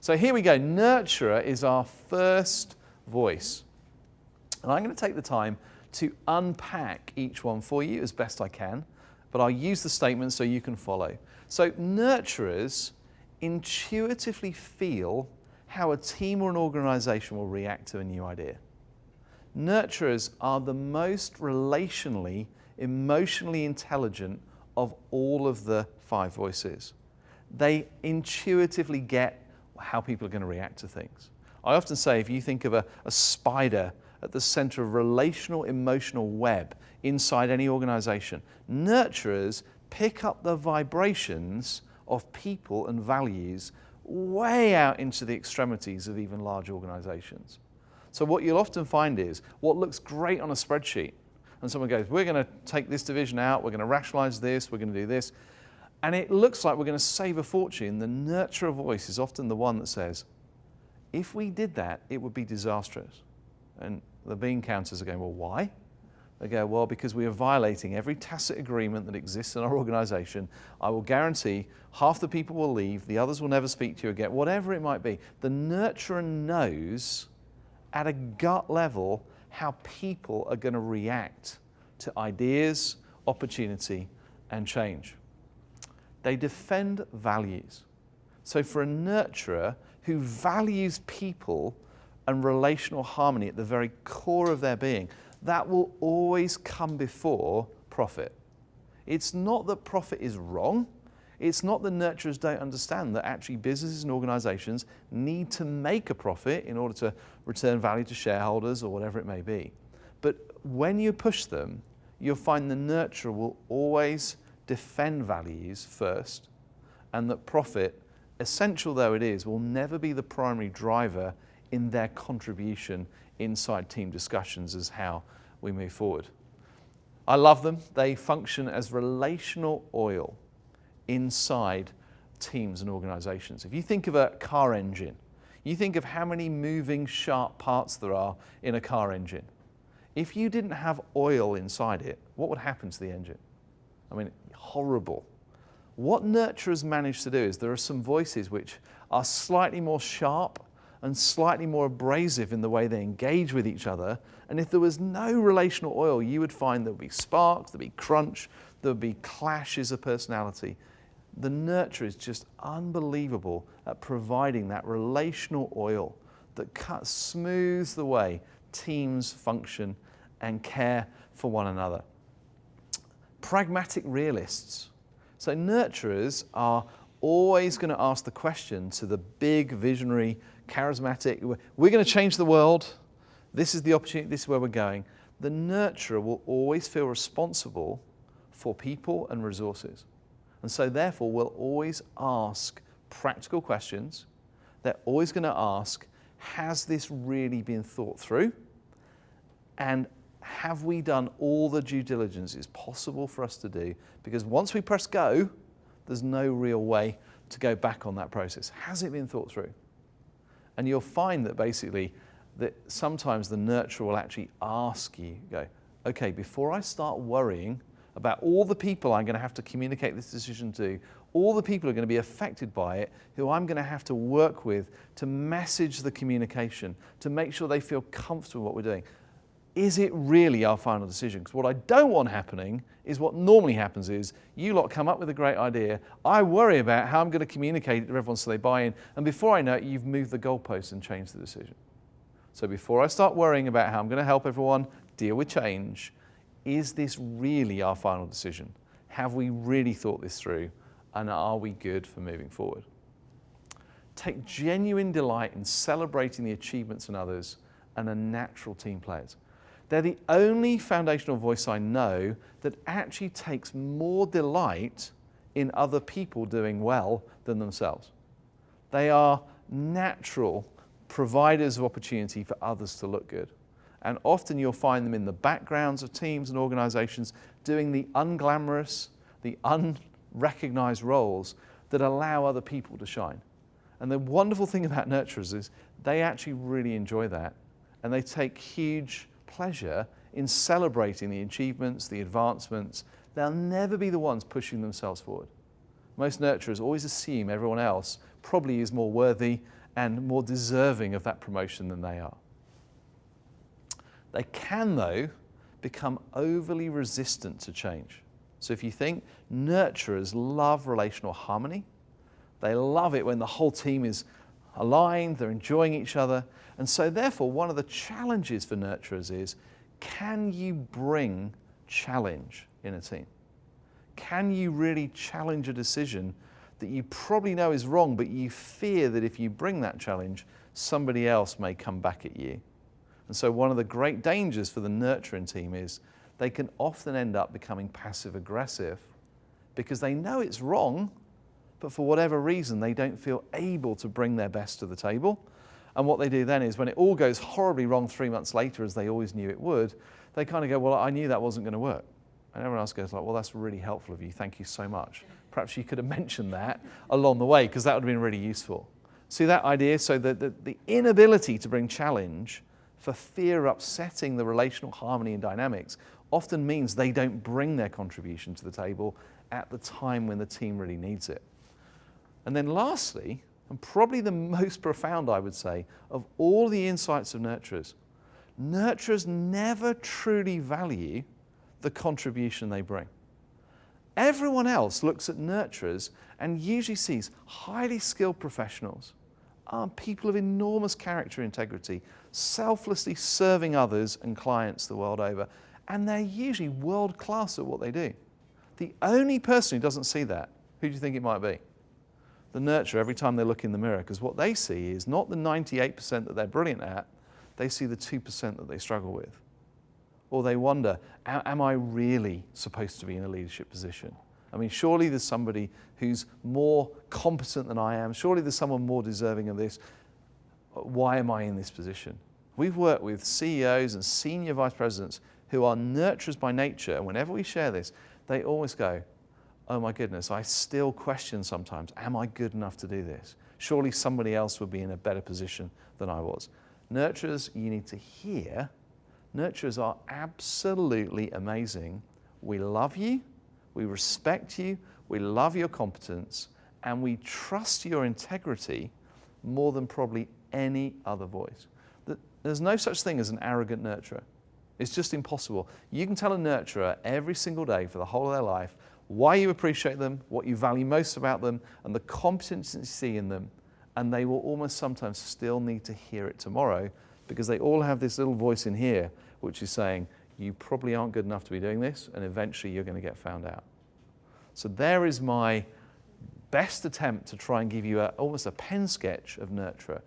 So here we go. Nurturer is our first voice. And I'm going to take the time to unpack each one for you as best I can, but I'll use the statement so you can follow. So nurturers intuitively feel how a team or an organization will react to a new idea. Nurturers are the most relationally, emotionally intelligent of all of the 5 voices. They intuitively get how people are going to react to things. I often say if you think of a spider at the center of a relational emotional web inside any organization, nurturers pick up the vibrations of people and values way out into the extremities of even large organizations. So what you'll often find is what looks great on a spreadsheet, and someone goes, we're going to take this division out, we're going to rationalize this, we're going to do this, and it looks like we're going to save a fortune. The nurturer voice is often the one that says, if we did that, it would be disastrous. And the bean counters are going, well, why? They go, well, because we are violating every tacit agreement that exists in our organization. I will guarantee half the people will leave, the others will never speak to you again, whatever it might be. The nurturer knows at a gut level how people are going to react to ideas, opportunity, and change. They defend values. So for a nurturer who values people and relational harmony at the very core of their being, that will always come before profit. It's not that profit is wrong. It's not that nurturers don't understand that actually businesses and organizations need to make a profit in order to return value to shareholders or whatever it may be. But when you push them, you'll find the nurturer will always defend values first, and that profit, essential though it is, will never be the primary driver in their contribution inside team discussions as how we move forward. I love them. They function as relational oil inside teams and organizations. If you think of a car engine, you think of how many moving sharp parts there are in a car engine. If you didn't have oil inside it, what would happen to the engine? I mean, horrible. What nurturers manage to do is there are some voices which are slightly more sharp and slightly more abrasive in the way they engage with each other. And if there was no relational oil, you would find there would be sparks, there'd be crunch, there would be clashes of personality. The nurturer is just unbelievable at providing that relational oil that cuts, smooths the way teams function and care for one another. Pragmatic realists. So nurturers are always going to ask the question to the big, visionary, charismatic, we're going to change the world, this is the opportunity, this is where we're going. The nurturer will always feel responsible for people and resources. And so therefore will always ask practical questions. They're always going to ask, has this really been thought through? And have we done all the due diligence it's possible for us to do? Because once we press go, there's no real way to go back on that process. Has it been thought through? And you'll find that basically that sometimes the nurturer will actually ask you, go, okay, before I start worrying about all the people I'm going to have to communicate this decision to, all the people who are going to be affected by it, who I'm going to have to work with to message the communication, to make sure they feel comfortable with what we're doing. Is it really our final decision? Because what I don't want happening is what normally happens is you lot come up with a great idea. I worry about how I'm going to communicate it to everyone so they buy in. And before I know it, you've moved the goalposts and changed the decision. So before I start worrying about how I'm going to help everyone deal with change, is this really our final decision? Have we really thought this through? And are we good for moving forward? Take genuine delight in celebrating the achievements in others and are natural team players. They're the only foundational voice I know that actually takes more delight in other people doing well than themselves. They are natural providers of opportunity for others to look good. And often you'll find them in the backgrounds of teams and organizations doing the unglamorous, the unrecognized roles that allow other people to shine. And the wonderful thing about nurturers is they actually really enjoy that. And they take huge pleasure in celebrating the achievements, the advancements. They'll never be the ones pushing themselves forward. Most nurturers always assume everyone else probably is more worthy and more deserving of that promotion than they are. They can, though, become overly resistant to change. So if you think, nurturers love relational harmony. They love it when the whole team is aligned, they're enjoying each other. And so therefore, one of the challenges for nurturers is, can you bring challenge in a team? Can you really challenge a decision that you probably know is wrong, but you fear that if you bring that challenge, somebody else may come back at you? And so one of the great dangers for the nurturing team is they can often end up becoming passive aggressive because they know it's wrong, but for whatever reason, they don't feel able to bring their best to the table. And what they do then is when it all goes horribly wrong 3 months later, as they always knew it would, they kind of go, well, I knew that wasn't going to work. And everyone else goes like, well, that's really helpful of you. Thank you so much. Perhaps you could have mentioned that along the way because that would have been really useful. See that idea? So the inability to bring challenge for fear of upsetting the relational harmony and dynamics often means they don't bring their contribution to the table at the time when the team really needs it. And then lastly, and probably the most profound, I would say, of all the insights of nurturers, nurturers never truly value the contribution they bring. Everyone else looks at nurturers and usually sees highly skilled professionals, people of enormous character integrity, selflessly serving others and clients the world over, and they're usually world class at what they do. The only person who doesn't see that, who do you think it might be? The nurturer, every time they look in the mirror, because what they see is not the 98% that they're brilliant at, they see the 2% that they struggle with. Or they wonder, am I really supposed to be in a leadership position? I mean, surely there's somebody who's more competent than I am. Surely there's someone more deserving of this. Why am I in this position? We've worked with CEOs and senior vice presidents who are nurturers by nature, and whenever we share this, they always go, oh my goodness, I still question sometimes, am I good enough to do this? Surely somebody else would be in a better position than I was. Nurturers, you need to hear, nurturers are absolutely amazing. We love you, we respect you, we love your competence, and we trust your integrity more than probably any other voice. There's no such thing as an arrogant nurturer. It's just impossible. You can tell a nurturer every single day for the whole of their life why you appreciate them, what you value most about them, and the competence you see in them, and they will almost sometimes still need to hear it tomorrow because they all have this little voice in here which is saying, you probably aren't good enough to be doing this, and eventually you're going to get found out. So there is my best attempt to try and give you almost a pen sketch of nurturer.